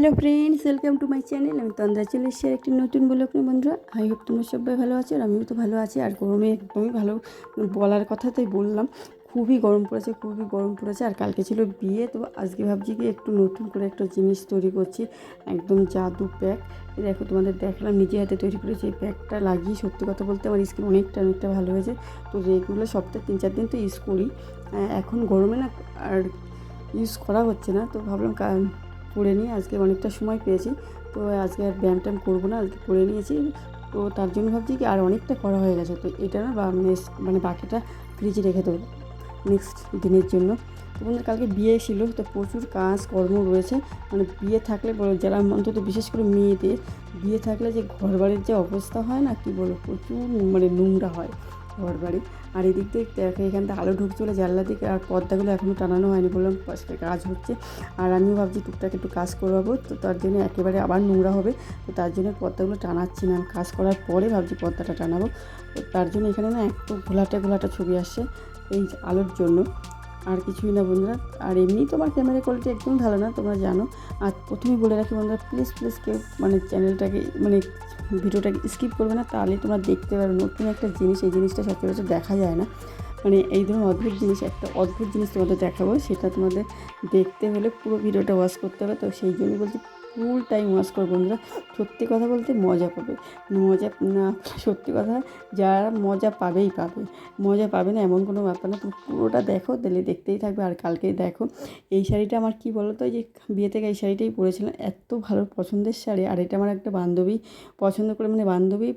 Hello friends, welcome to my channel. আমি তন্দ্রা চলে এসেছি একটি নতুন ব্লগ নিয়ে। বন্ধুরা, আই হোপ তোমরা সবাই ভালো আছো আর আমিও তো ভালো আছি। আর গরমে একদমই ভালো বলার কথা তাই বললাম, খুবই গরম পড়েছে, খুবই গরম পড়েছে। আর কালকে ছিল বিয়ে, তো আজকে ভাবছি কি একটু নতুন করে একটা জিনিস তৈরি করছি, একদম জাদু প্যাক। দেখো তোমাদের দেখলাম, নিজে হাতে তৈরি করেছি। এই প্যাকটা লাগিয়ে সত্যি কথা বলতে আমার স্কিন অনেকটা ভালো হয়েছে। তো রেগুলার সপ্তাহে 3-4 দিন তো ইউজ করি। এখন গরমে না আর ইউজ করা হচ্ছে না, তো ভাবলাম করে নিয়ে আজকে অনেকটা সময় পেয়েছি, তো আজকে আর ব্যায়াম ট্যায়াম করবো না, আজকে করে নিয়েছি। তো তার জন্য ভাবছি কি আর অনেকটা করা হয়ে গেছে, তো এটা না মানে বাকিটা ফ্রিজে রেখে দেবো নেক্সট দিনের জন্য। তো বন্ধুরা, কালকে বিয়ে ছিল, তো প্রচুর কাজ কর্ম রয়েছে। মানে বিয়ে থাকলে যারা অন্তত বিশেষ করে মেয়েদের বিয়ে থাকলে যে ঘরবাড়ির যে অবস্থা হয় না, কি বলো, প্রচুর মানে নোংরা হয় ঘরবাড়ি। আর এদিক দিয়ে দেখো এখান থেকে আলো ঢুকছিল জানলা দিকে, আর পর্দাগুলো এখনও টানানো হয়নি, বললাম কাজ হচ্ছে। আর আমিও ভাবছি টুকটাক একটু কাজ করবো, তো তার জন্য একেবারে আবার নোংরা হবে, তো তার জন্য পর্দাগুলো টানাচ্ছি না। কাজ করার পরে ভাবছি পর্দাটা টানাবো। তো তার জন্য এখানে না একটু ঘোলাটে ছবি আসছে এই আলোর জন্য, আর কিছুই না বন্ধুরা। আর এমনি তোমার ক্যামেরা কোয়ালিটি একদম ভালো না, তোমরা জানো। আর প্রথমেই বলে রাখি বন্ধুরা, প্লিজ কেউ মানে চ্যানেলটাকে মানে ভিডিওটাকে স্কিপ করবে না, তাহলে তোমরা দেখতে পারো নতুন একটা জিনিস। এই জিনিসটা সচরাচর দেখা যায় না, মানে এই ধরনের একটা অদ্ভুত জিনিস তোমাদের দেখাবো। সেটা তোমাদের দেখতে হলে পুরো ভিডিওটা ওয়াচ করতে হবে। তো সেই জন্যই বলছি ফুল টাইম ওয়াচ করো বন্ধুরা, সত্যি কথা বলতে মজা পাবে। মজা না, সত্যি কথা, যারা মজা পাবেই পাবে, মজা পাবে না এমন কোনো ব্যাপার না। তুমি পুরোটা দেখো, তাহলে দেখতেই থাকবে। আর কালকেই দেখো এই শাড়িটা আমার কী বলো তো, এই যে বিয়ে থেকে এই শাড়িটাই পরেছিলাম, এত ভালো পছন্দের শাড়ি। আর এটা আমার একটা বান্ধবী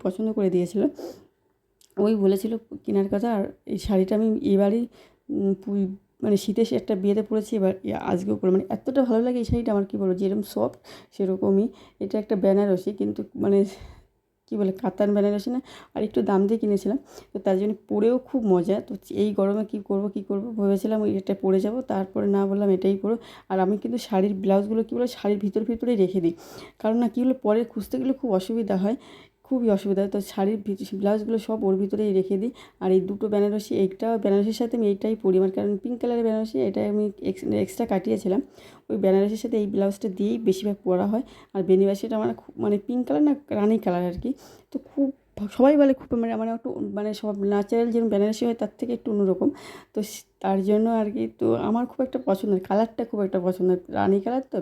পছন্দ করে দিয়েছিল, ওই বলেছিল কেনার কথা। আর এই শাড়িটা আমি এবারই মানে শীতে একটা বিয়েতে পরেছি, এবার আজকেও পরে মানে এতটা ভালো লাগে এই শাড়িটা। আমার কী বলবো, যেরকম সফট সেরকমই। এটা একটা বেনারসি, কিন্তু মানে কী বলে কাতান বেনারসি না, আর একটু দাম দিয়ে কিনেছিলাম। তো তার জন্য পরেও খুব মজা। তো এই গরমে কী করব ভেবেছিলাম এটা পরে যাব, তারপরে না বললাম এটাই পরো। আর আমি কিন্তু শাড়ির ব্লাউজগুলো কী বলে শাড়ির ভিতরেই রেখে দিই, কারণ না কী হলো পরে খুঁজতে গেলে খুব অসুবিধা হয়, খুবই অসুবিধা হয়। তো শাড়ির ব্লাউজগুলো সব ওর ভিতরেই রেখে দিই। আর এই দুটো বেনারসি, এইটা বেনারসির সাথে আমি এইটাই পরি, আমার কারণ পিঙ্ক কালারের বেনারসি, এটাই আমি এক্সট্রা কাটিয়েছিলাম। ওই বেনারসির সাথে এই ব্লাউজটা দিয়েই বেশিরভাগ পরা হয়। আর বেনিবাসিটা আমার খুব মানে পিঙ্ক কালার না, রানি কালার আর কি। তো খুব সবাই বলে খুব মানে মানে একটু মানে সব ন্যাচারাল যেরকম বেনারসি হয় তার থেকে একটু অন্যরকম। তো তার জন্য আর কি, তো আমার খুব একটা পছন্দের কালারটা, খুব একটা পছন্দের রানি কালার। তো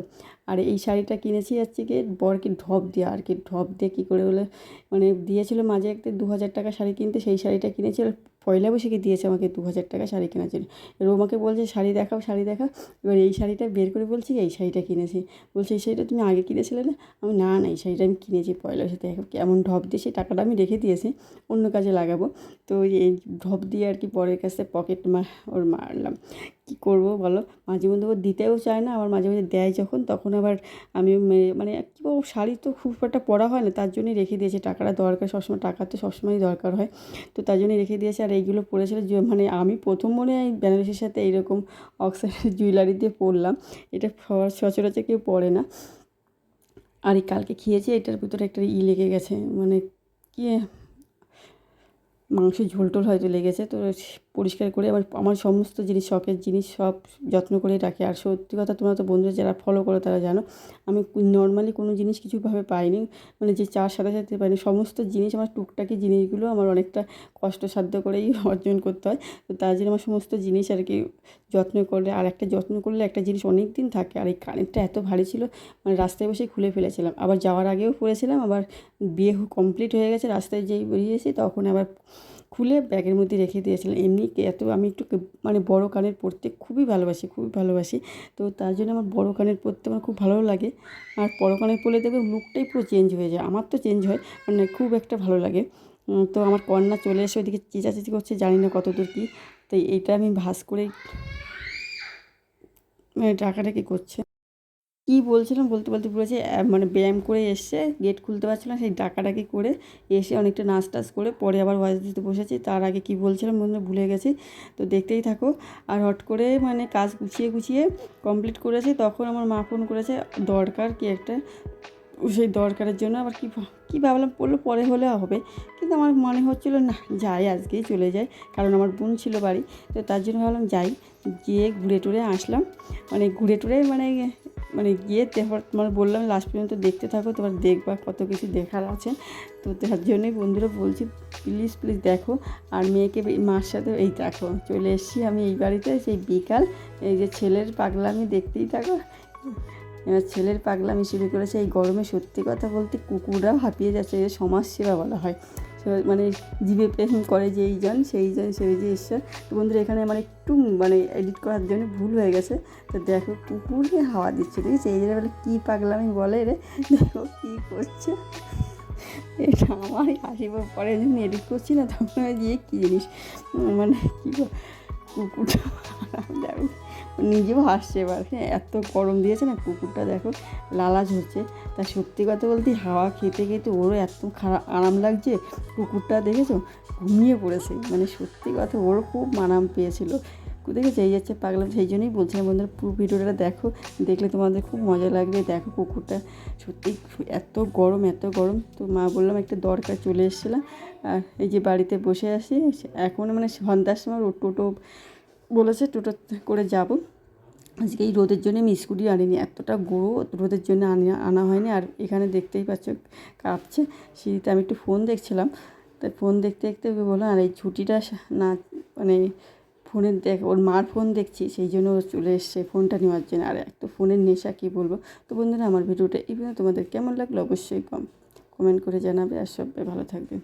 আর এই শাড়িটা কিনেছি হচ্ছে কি বরকে ঢপ দিয়ে, আর কি ঢপ দিয়ে কী করে বলে মানে দিয়েছিল মাঝে একটা 2,000 টাকা শাড়ি কিনতে, সেই শাড়িটা কিনেছি। আর পয়লা বৈশাখে দিয়েছে আমাকে 2,000 টাকা শাড়ি কেনার জন্য। এবার আমাকে বলছে শাড়ি দেখাও। এবার এই শাড়িটা বের করে বলছি এই শাড়িটা কিনেছি। বলছে এই শাড়িটা তুমি আগে কিনেছিলে না? আমি না এই শাড়িটা আমি কিনেছি পয়লা বৈশাখে। এখন কেমন ঢপ দিয়ে সেই টাকাটা আমি রেখে দিয়েছি, অন্য কাজে লাগাবো। তো এই ঢপ দিয়ে আর কি পরের কাছে পকেট মারলাম। কী করবো বলো, মাঝে মধ্যে ও দিতেও চায় না, আবার মাঝে মাঝে দেয় যখন, তখন আবার আমি মানে কী বলবো, শাড়ি তো খুব একটা পরা হয় না, তার জন্যই রেখে দিয়েছে। টাকাটা দরকার সবসময়, টাকা তো সবসময়ই দরকার হয়, তো তার জন্যই রেখে দিয়েছে। আর এইগুলো পরেছিল মানে আমি প্রথম মনে হয় বেনারসির সাথে এইরকম অক্সিডাইজ জুয়েলারি দিয়ে পরলাম, এটা সচরাচর কেউ পরে না। আর এই কালকে খেয়েছি, এটার ভিতরে একটা লেগে গেছে, মানে কি মাংসের ঝোল হয়তো লেগেছে। তো পরিষ্কার করে আমার সমস্ত জিনিস, শখের জিনিস সব যত্ন করে রাখি। আর সত্যি কথা, তোমরা তো বন্ধুরা যারা ফলো করো তারা জানো, আমি নর্মালি কোনো জিনিস কিছুভাবে পাইনি, মানে যে চার সাথে পাইনি। সমস্ত জিনিস আমার টুকটাকি জিনিসগুলো আমার অনেকটা কষ্টসাধ্য করেই অর্জন করতে হয়। তো তার জন্য আমার সমস্ত জিনিস আর কি যত্ন করলে, আর একটা যত্ন করলে একটা জিনিস অনেক দিন থাকে। আর এই কানেরটা এত ভারী ছিল, মানে রাস্তায় বসে খুলে ফেলেছিলাম, আবার যাওয়ার আগেও পরেছিলাম, আবার বিয়ে কমপ্লিট হয়ে গেছে, রাস্তায় যেই বেরিয়েছি তখন আবার খুলে ব্যাগের মধ্যে রেখে দিয়েছিলাম। এমনি এত আমি একটু মানে বড় কানের পরতে খুবই ভালোবাসি। তো তার জন্য আমার বড় কানের পরতে আমার খুব ভালো লাগে। আর বড় কানের পরলে দেখবে লুকটাই পুরো চেঞ্জ হয়ে যায়, আমার তো চেঞ্জ হয়, মানে খুব একটা ভালো লাগে। তো আমার কন্যা চলে এসে ওইদিকে চেঁচাচেঁচি করছে, জানি না কতদূর কী। তো এইটা আমি ভাঁজ করেই মানে টাকাটা করছে। কী বলছিলাম বলতে বলেছি, মানে ব্যায়াম করে এসে গেট খুলতে পারছিল না, সেই ডাকাডাকি করে এসে অনেকটা নাচ টাচ করে পরে আবার ভয়েস দিতে বসেছি। তার আগে কী বলছিলাম বন্ধুরা ভুলে গেছি, তো দেখতেই থাকো। আর হট করে মানে কাজ গুছিয়ে কমপ্লিট করেছি, তখন আমার মা ফোন করেছে, দরকার কি একটা। সেই দরকারের জন্য আবার কী ভাবলাম পরে হলে হবে, কিন্তু আমার মনে হচ্ছিলো না যাই, আজকেই চলে যাই, কারণ আমার বোন ছিল বাড়ি। তো তার জন্য ভাবলাম যাই, গিয়ে ঘুরে টুরে আসলাম, মানে মানে গিয়ে তারপর তোমার বললাম লাস্ট পর্যন্ত দেখতে থাকো, তোমার দেখবা কত কিছু দেখার আছে। তো তার জন্যই বন্ধুরা বলছি প্লিজ প্লিজ দেখো। আর মেয়েকে মার সাথে এই দেখো চলে এসেছি আমি এই বাড়িতে, সেই বিকাল। এই যে ছেলের পাগলামি দেখতেই থাকো। এবার ছেলের পাগলামি শুরু করেছে এই গরমে। সত্যি কথা বলতে কুকুররাও হাঁপিয়ে যাচ্ছে, যে সমাজসেবা বলা হয়, মানে জীবে প্রেম করে যেই জন সেই জন সেই যে ঈশ্বর। তো বন্ধুরা এখানে আমার একটু মানে এডিট করার জন্য ভুল হয়ে গেছে। তো দেখো কুকুরকে হাওয়া দিচ্ছে, ঠিক আছে? এই যে বলে কী পাগলামি বলে রে, দেখো কী করছে। এটা আমার হাসি পরে যখন এডিট করছি না, তখন আমি গিয়ে কী জিনিস মানে কী কুকুরটা দেখো নিজেও হাসছে এবার। হ্যাঁ, এত গরম দিয়েছে না, কুকুরটা দেখো লালা ঝরছে। তা সত্যি কথা বলতে হাওয়া খেতে খেতে ওরও এত খারাপ আরাম লাগছে। কুকুরটা দেখেছো ঘুমিয়ে পড়েছে, মানে সত্যি কথা ওরও খুব আরাম পেয়েছিল। দেখেছো এই যাচ্ছে পাগলাম। সেই জন্যই বলছিলাম বন্ধুরা পুরো ভিডিওটা দেখো, দেখলে তোমাদের খুব মজা লাগবে। দেখো কুকুরটা সত্যি এত গরম এত গরম। তো মা বললাম একটা দরকার চলে এসেছিলাম। আর এই যে বাড়িতে বসে আসি এখন, মানে সন্ধ্যার সময় টোটো বলেছে, টোটো করে যাব। আজকে এই রোদের জন্য আমি স্কুটি আনিনি, এতটা রোদের জন্য আনা হয়নি। আর এখানে দেখতেই পাচ্ছ কাঁপছে সিঁড়িতে। আমি একটু ফোন দেখছিলাম, তাই ফোন দেখতে দেখতে ওকে বললাম আর এই ছুটিটা না, মানে ফোনে ওর মার ফোন দেখছি, সেই জন্য ও চলে এসছে ফোনটা নেওয়ার জন্য। আর একটা ফোনের নেশা কী বলবো। তো বন্ধুরা আমার ভিডিওটা এই তোমাদের কেমন লাগলো অবশ্যই কমেন্ট করে জানাবে। আর সবাই ভালো থাকবে।